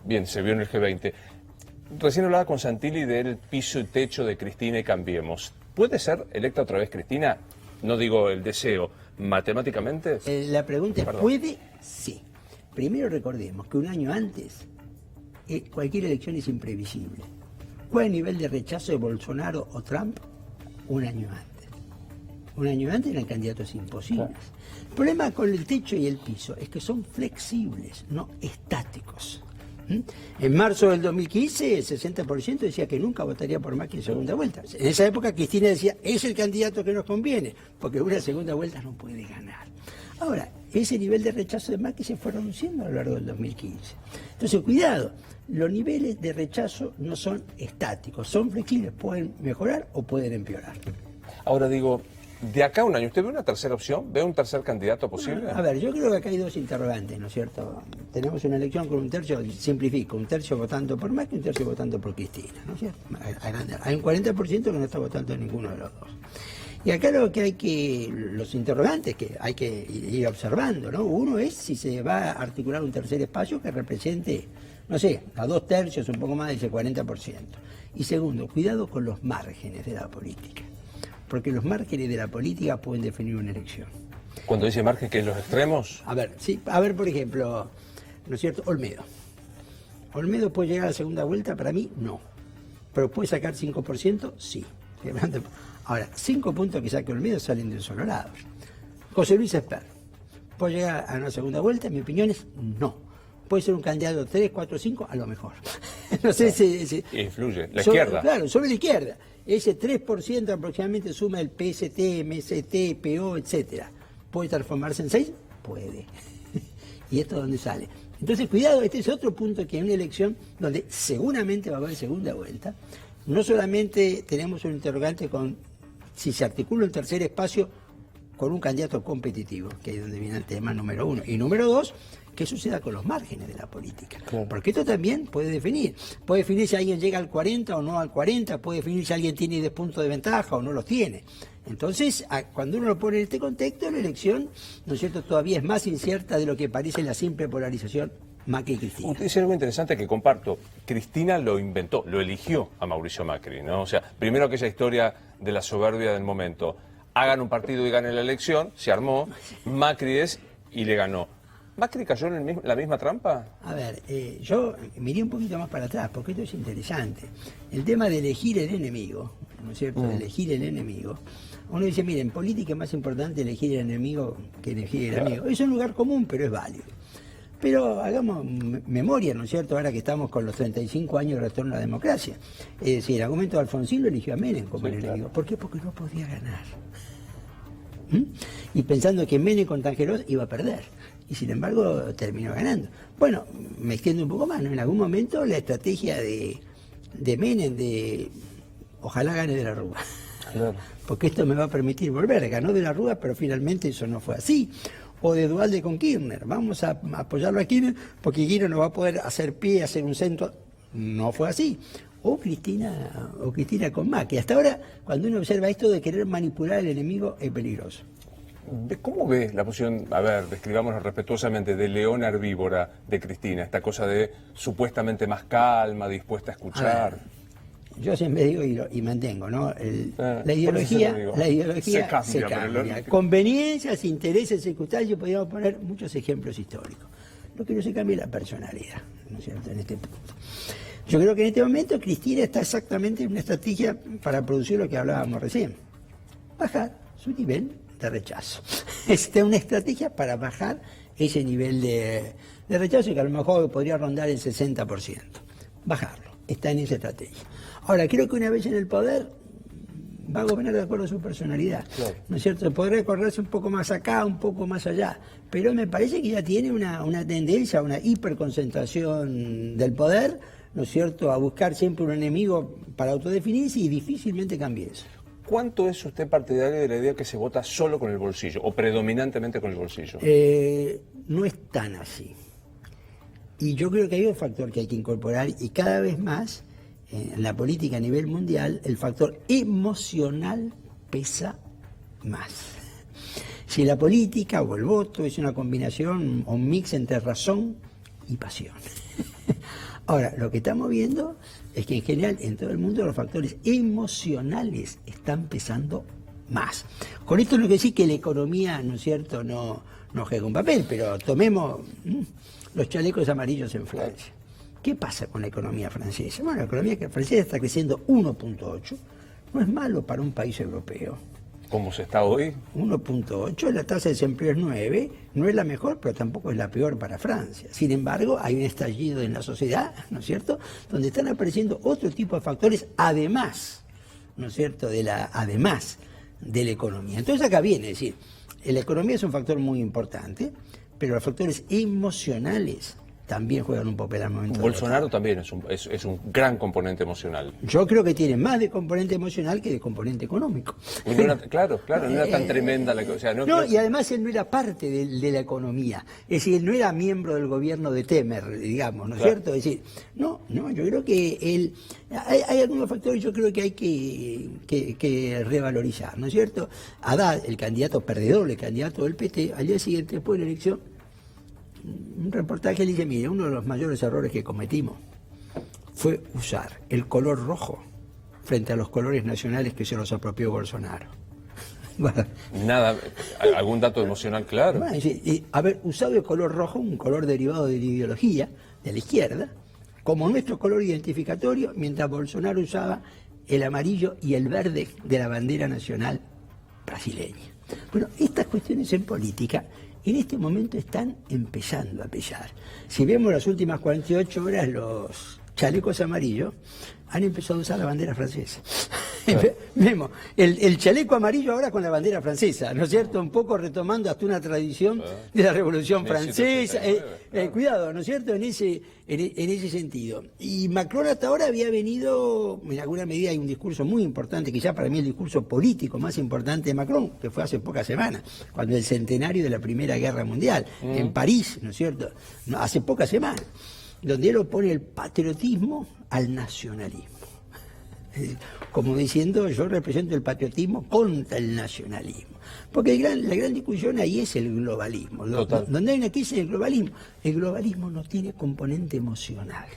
Bien, se vio en el G20. Recién hablaba con Santilli del piso y techo de Cristina y Cambiemos. ¿Puede ser electa otra vez Cristina? No digo el deseo, matemáticamente. La pregunta es, Perdón. ¿puede? Sí. Primero recordemos que un año antes cualquier elección es imprevisible. ¿Cuál es el nivel de rechazo de Bolsonaro o Trump? Un año antes. Un año antes eran candidatos imposibles. El problema con el techo y el piso es que son flexibles, no estáticos. En marzo del 2015, el 60% decía que nunca votaría por Macri en segunda vuelta. En esa época Cristina decía, es el candidato que nos conviene, porque una segunda vuelta no puede ganar. Ahora, ese nivel de rechazo de Macri se fue reduciendo a lo largo del 2015. Entonces, cuidado, los niveles de rechazo no son estáticos, son flexibles, pueden mejorar o pueden empeorar. Ahora digo, de acá a un año, ¿usted ve una tercera opción? ¿Ve un tercer candidato posible? A ver, yo creo que acá hay 2 interrogantes, ¿no es cierto? Tenemos una elección con un tercio, simplifico, un tercio votando por Macri y un tercio votando por Cristina, ¿no es cierto? Hay un 40% que no está votando en ninguno de los dos. Y acá lo que hay que, los interrogantes que hay que ir observando, ¿no? Uno es si se va a articular un tercer espacio que represente, no sé, a 2/3, un poco más de ese 40%. Y segundo, cuidado con los márgenes de la política, porque los márgenes de la política pueden definir una elección. Cuando dice margen, que es los extremos. A ver, sí, por ejemplo, ¿no es cierto? Olmedo. ¿Olmedo puede llegar a la segunda vuelta? Para mí, no. ¿Pero puede sacar 5%? Sí. Ahora, 5 puntos que saque Olmedo salen de un solo lado. José Luis Esper, ¿puede llegar a una segunda vuelta? Mi opinión es no. Puede ser un candidato 3, 4, 5, a lo mejor. No sé si... Influye. La izquierda. Claro, sobre la izquierda. Ese 3% aproximadamente suma el PST, MST, PO, etcétera. ¿Puede transformarse en 6? Puede. ¿Y esto dónde sale? Entonces, cuidado, este es otro punto que en una elección donde seguramente va a haber segunda vuelta, no solamente tenemos un interrogante con si se articula un tercer espacio con un candidato competitivo, que es donde viene el tema número 1. Y número 2, ¿qué suceda con los márgenes de la política? Claro. Porque esto también puede definir. Puede definir si alguien llega al 40 o no al 40, puede definir si alguien tiene 10 puntos de ventaja o no los tiene. Entonces, cuando uno lo pone en este contexto, la elección, ¿no es cierto?, todavía es más incierta de lo que parece la simple polarización Macri y Cristina. Usted dice algo interesante que comparto. Cristina lo inventó, lo eligió a Mauricio Macri, ¿no? O sea, primero aquella historia de la soberbia del momento. Hagan un partido y ganen la elección, se armó, Macri es y le ganó. ¿Macri cayó en la misma trampa? A ver, yo miré un poquito más para atrás, porque esto es interesante. El tema de elegir el enemigo, ¿no es cierto?, de elegir el enemigo. Uno dice, mire, en política es más importante elegir el enemigo que elegir el amigo. Es un lugar común, pero es válido. Pero hagamos memoria, ¿no es cierto?, ahora que estamos con los 35 años de retorno a la democracia. Es decir, el argumento de Alfonsín lo eligió a Menem como el enemigo. ¿Por qué? Porque no podía ganar. Y pensando que Menem con Tangerós iba a perder. Y sin embargo terminó ganando. Bueno, me extiendo un poco más, ¿no? En algún momento la estrategia de Menem de ojalá gane de la Rúa. Claro. Porque esto me va a permitir volver. Ganó de la Rúa, pero finalmente eso no fue así. O de Duhalde con Kirchner. Vamos a apoyarlo a Kirchner porque Kirchner no va a poder hacer pie, hacer un centro. No fue así. O Cristina con Macri. Hasta ahora, cuando uno observa esto de querer manipular al enemigo, es peligroso. ¿Cómo ves la posición, a ver, describámoslo respetuosamente, de leona herbívora de Cristina? Esta cosa de supuestamente más calma, dispuesta a escuchar. Yo siempre digo y mantengo, ¿no? La ideología se cambia. Conveniencias, intereses, circunstancias, podríamos poner muchos ejemplos históricos. Lo que no se cambia es la personalidad, ¿no es cierto?, en este punto. Yo creo que en este momento Cristina está exactamente en una estrategia para producir lo que hablábamos recién. Bajar su nivel de rechazo. Esta es una estrategia para bajar ese nivel de rechazo que a lo mejor podría rondar el 60%. Bajarlo. Está en esa estrategia. Ahora, creo que una vez en el poder va a gobernar de acuerdo a su personalidad, claro, ¿no es cierto? Podrá correrse un poco más acá, un poco más allá, pero me parece que ya tiene una tendencia, una hiperconcentración del poder, ¿no es cierto?, a buscar siempre un enemigo para autodefinirse y difícilmente cambie eso. ¿Cuánto es usted partidario de la idea que se vota solo con el bolsillo o predominantemente con el bolsillo? No es tan así. Y yo creo que hay un factor que hay que incorporar y cada vez más en la política a nivel mundial, el factor emocional pesa más. Si la política o el voto es una combinación o un mix entre razón y pasión. Ahora, lo que estamos viendo es que en general en todo el mundo los factores emocionales están pesando más. Con esto no quiere decir que la economía, ¿no es cierto?, no juega un papel, pero tomemos los chalecos amarillos en Francia. ¿Qué pasa con la economía francesa? Bueno, la economía francesa está creciendo 1.8. No es malo para un país europeo. ¿Cómo se está hoy? 1.8, la tasa de desempleo es 9, no es la mejor, pero tampoco es la peor para Francia. Sin embargo, hay un estallido en la sociedad, ¿no es cierto?, donde están apareciendo otro tipo de factores, además, ¿no es cierto?, además de la economía. Entonces acá viene, es decir, la economía es un factor muy importante, pero los factores emocionales también juegan un papel al momento. Bolsonaro también es un gran componente emocional. Yo creo que tiene más de componente emocional que de componente económico. Claro, no era tan tremenda la cosa. O sea, y además él no era parte de la economía. Es decir, él no era miembro del gobierno de Temer, digamos, ¿no es cierto? Es decir, yo creo que él... Hay algunos factores yo creo que hay que revalorizar, ¿no es cierto? Haddad, el candidato perdedor, el candidato del PT, al día siguiente, después de la elección, un reportaje le dice, mire, uno de los mayores errores que cometimos fue usar el color rojo frente a los colores nacionales que se los apropió Bolsonaro. Bueno, nada, algún dato emocional claro. Bueno, haber usado el color rojo, un color derivado de la ideología de la izquierda, como nuestro color identificatorio, mientras Bolsonaro usaba el amarillo y el verde de la bandera nacional brasileña. Bueno, estas cuestiones en política en este momento están empezando a pesar. Si vemos las últimas 48 horas, los chalecos amarillos han empezado a usar la bandera francesa. Claro. Vemos el chaleco amarillo ahora con la bandera francesa, ¿no es cierto? Un poco retomando hasta una tradición de la Revolución Francesa. Cuidado, ¿no es cierto? En ese sentido. Y Macron hasta ahora había venido, en alguna medida hay un discurso muy importante, quizá para mí el discurso político más importante de Macron, que fue hace pocas semanas, cuando el centenario de la Primera Guerra Mundial, en París, ¿no es cierto? Hace pocas semanas, donde él opone el patriotismo al nacionalismo. Como diciendo, yo represento el patriotismo contra el nacionalismo. Porque la gran discusión ahí es el globalismo. Donde hay una crisis del globalismo, el globalismo no tiene componente emocional.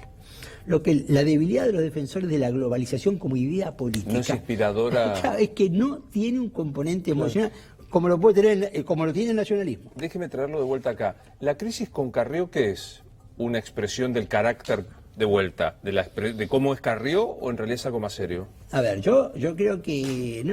La debilidad de los defensores de la globalización como idea política no es inspiradora. Es que no tiene un componente emocional como lo puede tener, como lo tiene el nacionalismo. Déjeme traerlo de vuelta acá. ¿La crisis con Carrió qué es? ¿Una expresión del carácter de vuelta, de cómo es Carrió, o en realidad es algo más serio? A ver, yo creo que...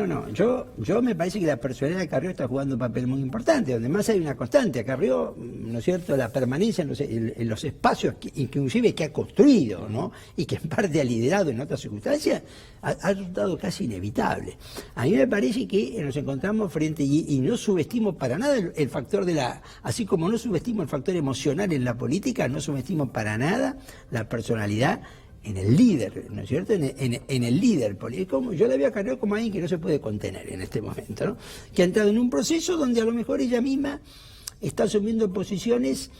yo me parece que la personalidad de Carrió está jugando un papel muy importante, donde más hay una constante. Carrió, ¿no es cierto?, la permanencia en los espacios, inclusive que ha construido, ¿no?, y que en parte ha liderado en otras circunstancias, ha resultado casi inevitable. A mí me parece que nos encontramos frente, y no subestimo para nada el factor de la... Así como no subestimo el factor emocional en la política, no subestimo para nada la personalidad en el líder, ¿no es cierto?, en el líder político. Yo la veo a Carrió como alguien que no se puede contener en este momento, ¿no?, que ha entrado en un proceso donde a lo mejor ella misma está asumiendo posiciones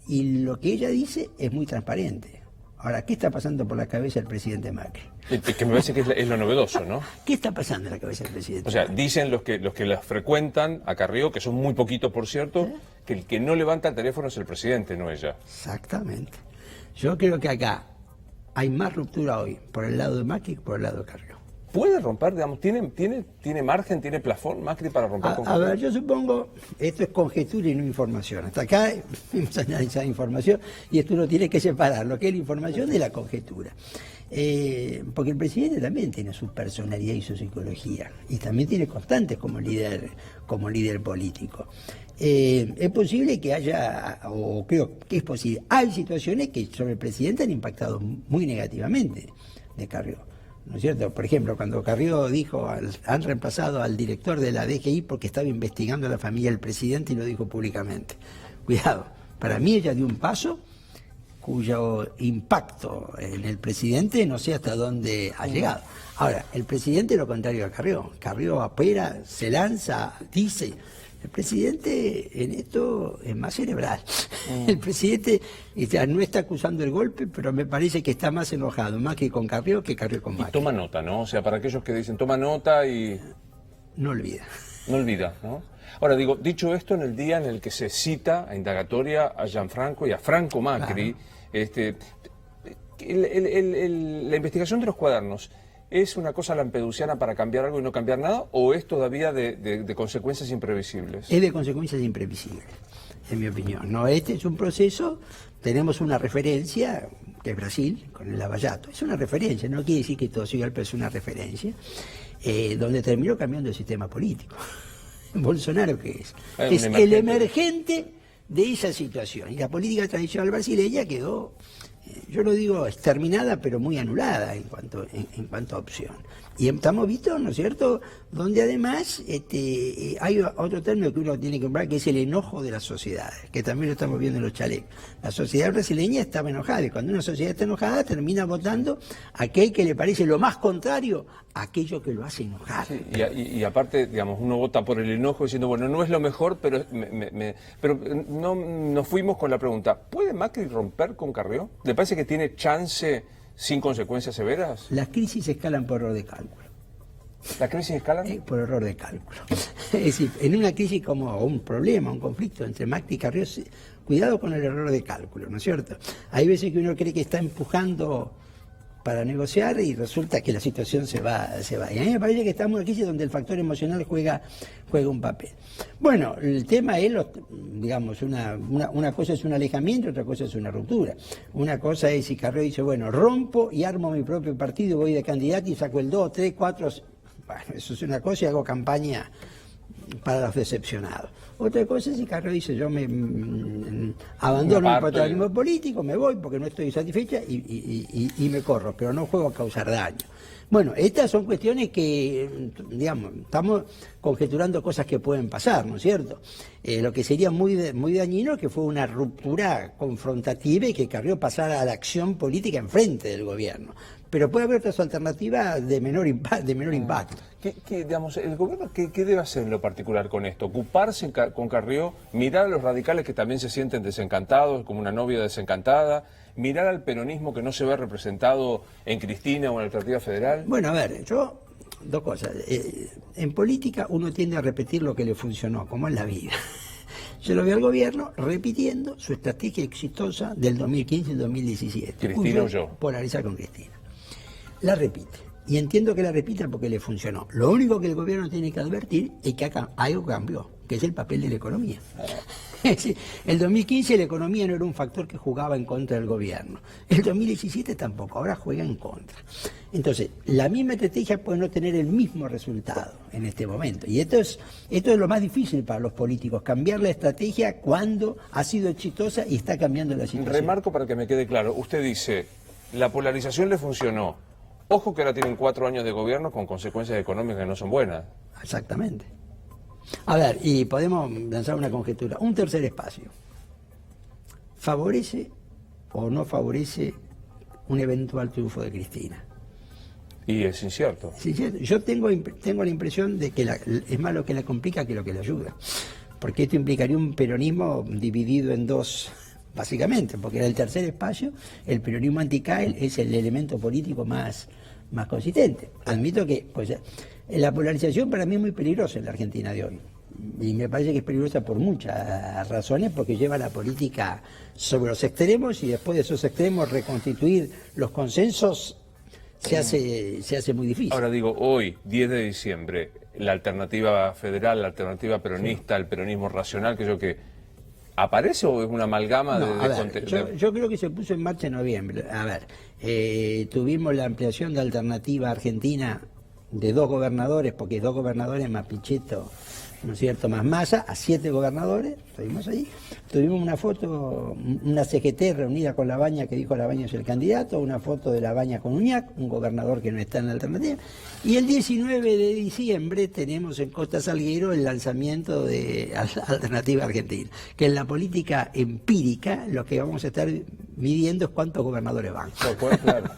y lo que ella dice es muy transparente. Ahora, ¿qué está pasando por la cabeza del presidente Macri? Que me parece que es lo novedoso, ¿no? ¿Qué está pasando en la cabeza del presidente? O sea, dicen los que las frecuentan a Carrió, que son muy poquitos por cierto, que el que no levanta el teléfono es el presidente, no ella. Exactamente. Yo creo que acá hay más ruptura hoy por el lado de Macri que por el lado de Carrió. ¿Puede romper, digamos, tiene margen, tiene plafón Macri para romper con Carrió? A ver, yo supongo, esto es conjetura y no información. Hasta acá hemos analizado información y esto uno tiene que separar lo que es la información de la conjetura. Porque el presidente también tiene su personalidad y su psicología y también tiene constantes como líder político. Es posible que haya, o creo que es posible, hay situaciones que sobre el presidente han impactado muy negativamente de Carrió, ¿no es cierto? Por ejemplo, cuando Carrió dijo, han reemplazado al director de la DGI porque estaba investigando a la familia del presidente y lo dijo públicamente. Cuidado, para mí ella dio un paso cuyo impacto en el presidente no sé hasta dónde ha llegado. Ahora, el presidente lo contrario a Carrió. Carrió apela, se lanza, dice... El presidente en esto es más cerebral. El presidente no está acusando el golpe, pero me parece que está más enojado, más que con Carrió con Macri. Y toma nota, ¿no? O sea, para aquellos que dicen toma nota y... No olvida. No olvida, ¿no? Ahora, digo, dicho esto, en el día en el que se cita a indagatoria a Gianfranco y a Franco Macri, claro. La investigación de los cuadernos, ¿es una cosa lampedusiana para cambiar algo y no cambiar nada? ¿O es todavía de consecuencias imprevisibles? Es de consecuencias imprevisibles, en mi opinión. No, este es un proceso, tenemos una referencia, que es Brasil, con el Lavallato. Es una referencia, no quiere decir que todo siga, pero es una referencia, donde terminó cambiando el sistema político. Bolsonaro, ¿qué es? Es el emergente de esa situación. Y la política tradicional brasileña quedó... yo lo digo exterminada, pero muy anulada en cuanto a opción. Y estamos vistos, ¿no es cierto?, donde además hay otro término que uno tiene que comprar, que es el enojo de las sociedades, que también lo estamos viendo en los chalecos. La sociedad brasileña estaba enojada, y cuando una sociedad está enojada termina votando a aquel que le parece lo más contrario a aquello que lo hace enojar. Sí, y aparte, digamos, uno vota por el enojo diciendo, bueno, no es lo mejor, pero no nos fuimos con la pregunta, ¿puede Macri romper con Carrió? ¿Le parece que tiene chance sin consecuencias severas? Las crisis escalan por error de cálculo. ¿La crisis escalan? Por error de cálculo. Es decir, en una crisis como un problema, un conflicto entre Macri y Carrió, cuidado con el error de cálculo, ¿no es cierto? Hay veces que uno cree que está empujando para negociar y resulta que la situación se va. Y a mí me parece que estamos en una crisis donde el factor emocional juega un papel. Bueno, el tema es, digamos, una cosa es un alejamiento, otra cosa es una ruptura. Una cosa es si Carrió dice, bueno, rompo y armo mi propio partido, voy de candidato y saco el 2, 3, 4... Bueno, eso es una cosa y hago campaña para los decepcionados. Otra cosa es si Carrió dice, yo me abandono el protagonismo político, me voy porque no estoy satisfecha y me corro, pero no juego a causar daño. Bueno, estas son cuestiones que, digamos, estamos conjeturando cosas que pueden pasar, ¿no es cierto? Lo que sería muy dañino que fue una ruptura confrontativa y que Carrió pasara a la acción política enfrente del gobierno. Pero puede haber otras alternativas de menor impacto. Digamos, el gobierno, ¿qué debe hacer en lo particular con esto? ¿Ocuparse con Carrió? ¿Mirar a los radicales que también se sienten desencantados, como una novia desencantada? ¿Mirar al peronismo que no se ve representado en Cristina o en la Alternativa Federal? Bueno, a ver, dos cosas. En política uno tiende a repetir lo que le funcionó, como en la vida. Yo lo veo al gobierno repitiendo su estrategia exitosa del 2015 y 2017. ¿Cristina o yo? Polarizar con Cristina. La repite. Y entiendo que la repita porque le funcionó. Lo único que el gobierno tiene que advertir es que algo cambió, que es el papel de la economía. El 2015 la economía no era un factor que jugaba en contra del gobierno. El 2017 tampoco, ahora juega en contra. Entonces, la misma estrategia puede no tener el mismo resultado en este momento. Y esto es lo más difícil para los políticos, cambiar la estrategia cuando ha sido exitosa y está cambiando la situación. Remarco para que me quede claro, usted dice, la polarización le funcionó. Ojo que ahora tienen 4 años de gobierno con consecuencias económicas que no son buenas. Exactamente. A ver, y podemos lanzar una conjetura. Un tercer espacio, ¿favorece o no favorece un eventual triunfo de Cristina? Y es incierto. Sí, yo tengo la impresión de que es más lo que la complica que lo que la ayuda. Porque esto implicaría un peronismo dividido en dos, básicamente, porque en el tercer espacio el peronismo anti-CAEL es el elemento político más consistente. Admito que la polarización para mí es muy peligrosa en la Argentina de hoy. Y me parece que es peligrosa por muchas razones, porque lleva la política sobre los extremos y después de esos extremos reconstituir los consensos se hace muy difícil. Ahora digo, hoy, 10 de diciembre, la alternativa federal, la alternativa peronista, el peronismo racional, que ¿aparece o es una amalgama yo creo que se puso en marcha en noviembre. A ver, tuvimos la ampliación de Alternativa Argentina de 2 gobernadores, porque 2 gobernadores más Pichetto, ¿no es cierto?, más Massa, a 7 gobernadores, estuvimos ahí. Tuvimos una foto, una CGT reunida con Labaña, que dijo Labaña es el candidato, una foto de Labaña con Uñac, un gobernador que no está en la alternativa. Y el 19 de diciembre tenemos en Costa Salguero el lanzamiento de Alternativa Argentina, que en la política empírica lo que vamos a estar midiendo es cuántos gobernadores van. Claro.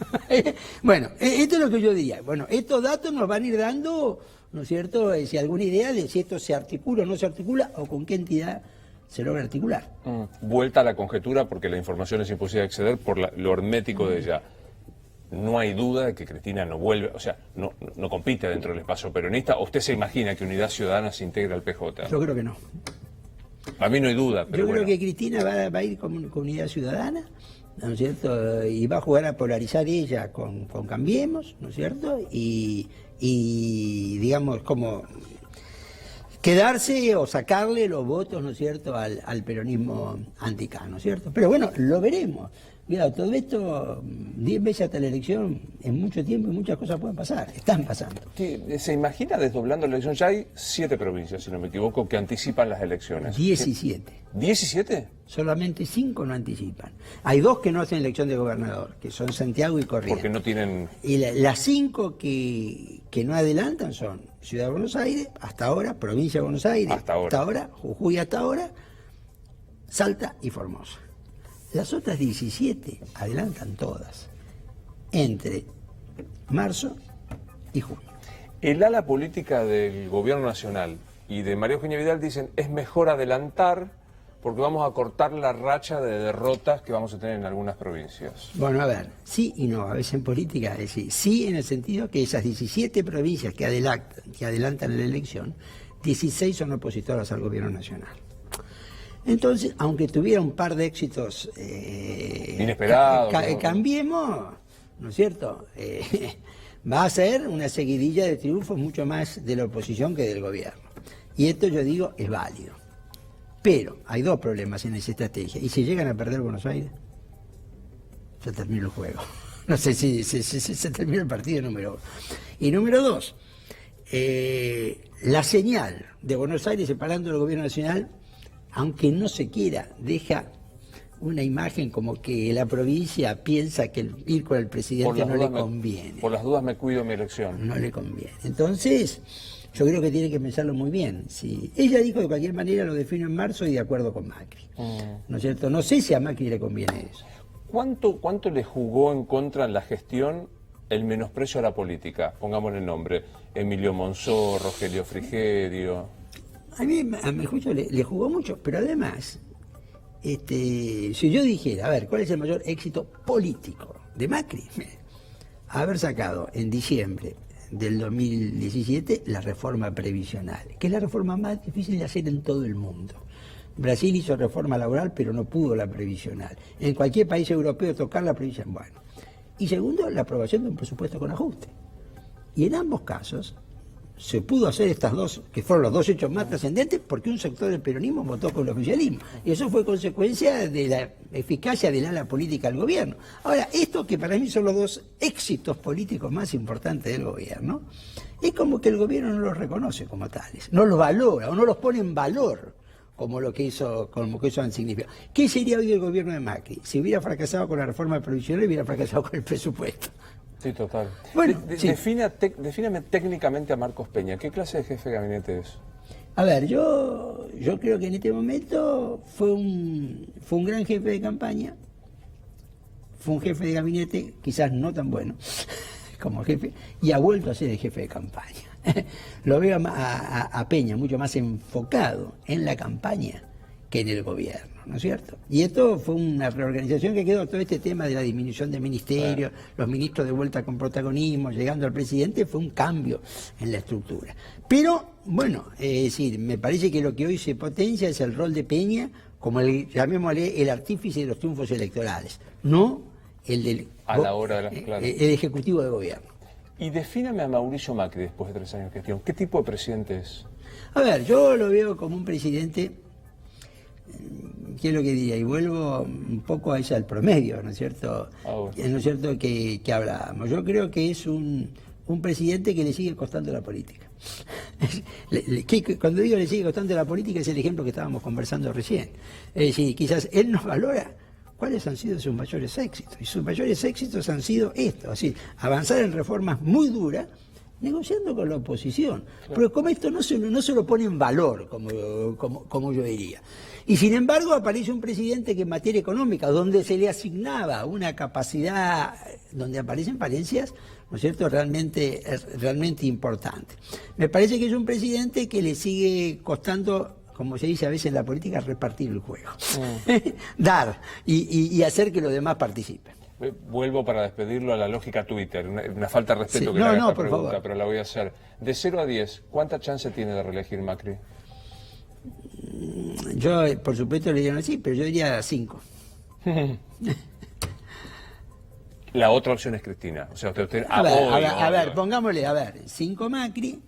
Bueno, esto es lo que yo diría. Bueno, estos datos nos van a ir dando, ¿no es cierto?, si alguna idea de si esto se articula o no se articula, o con qué entidad se logra articular. Vuelta a la conjetura, porque la información es imposible de acceder por lo hermético de ella. No hay duda de que Cristina no vuelve, o sea, no compite dentro del espacio peronista. ¿O usted se imagina que Unidad Ciudadana se integre al PJ? Yo creo que no. A mí no hay duda, pero yo creo que Cristina va a ir con Unidad Ciudadana, ¿no es cierto? Y va a jugar a polarizar ella con Cambiemos, ¿no es cierto? Y digamos, como quedarse o sacarle los votos, ¿no es cierto?, al peronismo anti-CAEL, ¿no es cierto? Pero bueno, lo veremos. Mira, todo esto, 10 veces hasta la elección, en mucho tiempo y muchas cosas pueden pasar, están pasando. ¿Se imagina desdoblando la elección? Ya hay 7 provincias, si no me equivoco, que anticipan las elecciones. 17. ¿17? Solamente 5 no anticipan. Hay 2 que no hacen elección de gobernador, que son Santiago y Corrientes. Porque no tienen... Y las 5 que no adelantan son Ciudad de Buenos Aires, hasta ahora, Provincia de Buenos Aires, hasta ahora, Jujuy hasta ahora, Salta y Formosa. Las otras 17 adelantan todas, entre marzo y junio. El ala política del gobierno nacional y de María Eugenia Vidal dicen es mejor adelantar porque vamos a cortar la racha de derrotas que vamos a tener en algunas provincias. Bueno, a ver, sí y no, a veces en política es decir, sí en el sentido que esas 17 provincias que adelantan la elección, 16 son opositoras al gobierno nacional. Entonces, aunque tuviera un par de éxitos inesperados, Cambiemos, ¿no es cierto? Va a ser una seguidilla de triunfos mucho más de la oposición que del gobierno. Y esto, yo digo, es válido. Pero hay 2 problemas en esa estrategia. ¿Y si llegan a perder Buenos Aires? Se termina el juego. No sé si se termina el partido número 1. Y número 2, la señal de Buenos Aires separando el gobierno nacional, aunque no se quiera, deja una imagen como que la provincia piensa que ir con el presidente no le conviene. Por las dudas me cuido mi elección. No le conviene. Entonces, yo creo que tiene que pensarlo muy bien. Si ella dijo de cualquier manera lo define en marzo y de acuerdo con Macri. ¿No es cierto? No sé si a Macri le conviene eso. ¿Cuánto le jugó en contra en la gestión el menosprecio a la política? Pongámosle el nombre. Emilio Monzó, Rogelio Frigerio... A mí, a mi juicio, le jugó mucho, pero además, si yo dijera, a ver, ¿cuál es el mayor éxito político de Macri? Haber sacado en diciembre del 2017 la reforma previsional, que es la reforma más difícil de hacer en todo el mundo. Brasil hizo reforma laboral, pero no pudo la previsional. En cualquier país europeo tocar la previsional, bueno. Y segundo, la aprobación de un presupuesto con ajuste. Y en ambos casos, se pudo hacer estas dos, que fueron los dos hechos más trascendentes, porque un sector del peronismo votó con el oficialismo. Y eso fue consecuencia de la eficacia del ala política del gobierno. Ahora, esto que para mí son los dos éxitos políticos más importantes del gobierno, es como que el gobierno no los reconoce como tales, no los valora o no los pone en valor como lo que hizo han significado. ¿Qué sería hoy el gobierno de Macri? Si hubiera fracasado con la reforma previsional, hubiera fracasado con el presupuesto. Sí, total. Bueno, sí. Defíname técnicamente a Marcos Peña. ¿Qué clase de jefe de gabinete es? A ver, yo creo que en este momento fue un gran jefe de campaña, fue un jefe de gabinete quizás no tan bueno como jefe, y ha vuelto a ser el jefe de campaña. Lo veo a Peña mucho más enfocado en la campaña que en el gobierno, ¿no es cierto? Y esto fue una reorganización que quedó, todo este tema de la disminución de ministerios, los ministros de vuelta con protagonismo, llegando al presidente, fue un cambio en la estructura. Pero, bueno, sí, me parece que lo que hoy se potencia es el rol de Peña como llamémosle, el artífice de los triunfos electorales, no el del a la hora de la, claro. El ejecutivo de gobierno. Y defíname a Mauricio Macri después de 3 años de gestión. ¿Qué tipo de presidente es? A ver, yo lo veo como un presidente, ¿qué es lo que diría? Y vuelvo un poco a ese al promedio, ¿no es cierto? Bueno. ¿No es cierto? Que hablábamos. Yo creo que es un presidente que le sigue costando la política. Cuando digo le sigue costando la política es el ejemplo que estábamos conversando recién. Es decir, quizás él nos valora cuáles han sido sus mayores éxitos. Y sus mayores éxitos han sido estos, así, avanzar en reformas muy duras, negociando con la oposición. Claro. Pero como esto no se lo pone en valor, como yo diría. Y sin embargo aparece un presidente que en materia económica, donde se le asignaba una capacidad, donde aparecen falencias, ¿no es cierto?, realmente importantes. Me parece que es un presidente que le sigue costando, como se dice a veces en la política, repartir el juego. Dar y hacer que los demás participen. Vuelvo para despedirlo a la lógica Twitter, una falta de respeto sí, que le haga esta por pregunta, favor. pero la voy a hacer. De 0 a 10, ¿cuánta chance tiene de reelegir Macri? Yo, por supuesto, le diría así, pero yo diría 5. La otra opción es Cristina. O sea, a ver, pongámosle, 5 Macri,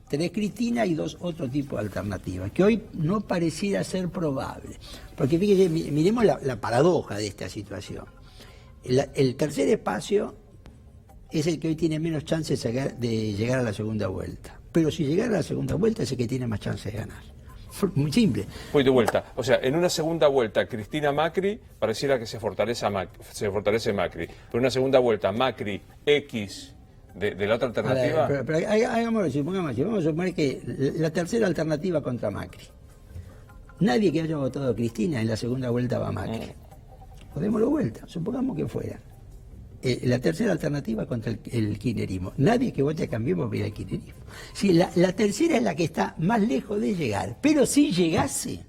3 Cristina y 2 otro tipo de alternativas, que hoy no pareciera ser probable. Porque fíjese, miremos la paradoja de esta situación. El tercer espacio es el que hoy tiene menos chances de llegar a la segunda vuelta. Pero si llegara a la segunda vuelta es el que tiene más chances de ganar. Muy simple. Voy de vuelta. O sea, en una segunda vuelta, Cristina Macri, pareciera que se fortalece Macri. Pero en una segunda vuelta, Macri, X, de la otra alternativa. Pero hagámoslo así, vamos a suponer que la tercera alternativa contra Macri. Nadie que haya votado a Cristina en la segunda vuelta va a Macri. Démoslo vuelta, supongamos que fuera. La tercera alternativa contra el kirchnerismo. Nadie que vote a Cambiemos va a ir al kirchnerismo. Sí, la tercera es la que está más lejos de llegar, pero si llegase,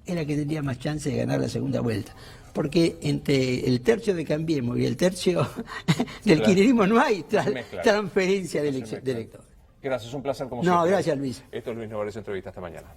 es la que tendría más chance de ganar la segunda vuelta. Porque entre el tercio de Cambiemos y el tercio del kirchnerismo no hay transferencia de electores. Gracias, un placer como siempre. No, gracias Luis. Esto es Luis Novares Entrevista, hasta mañana.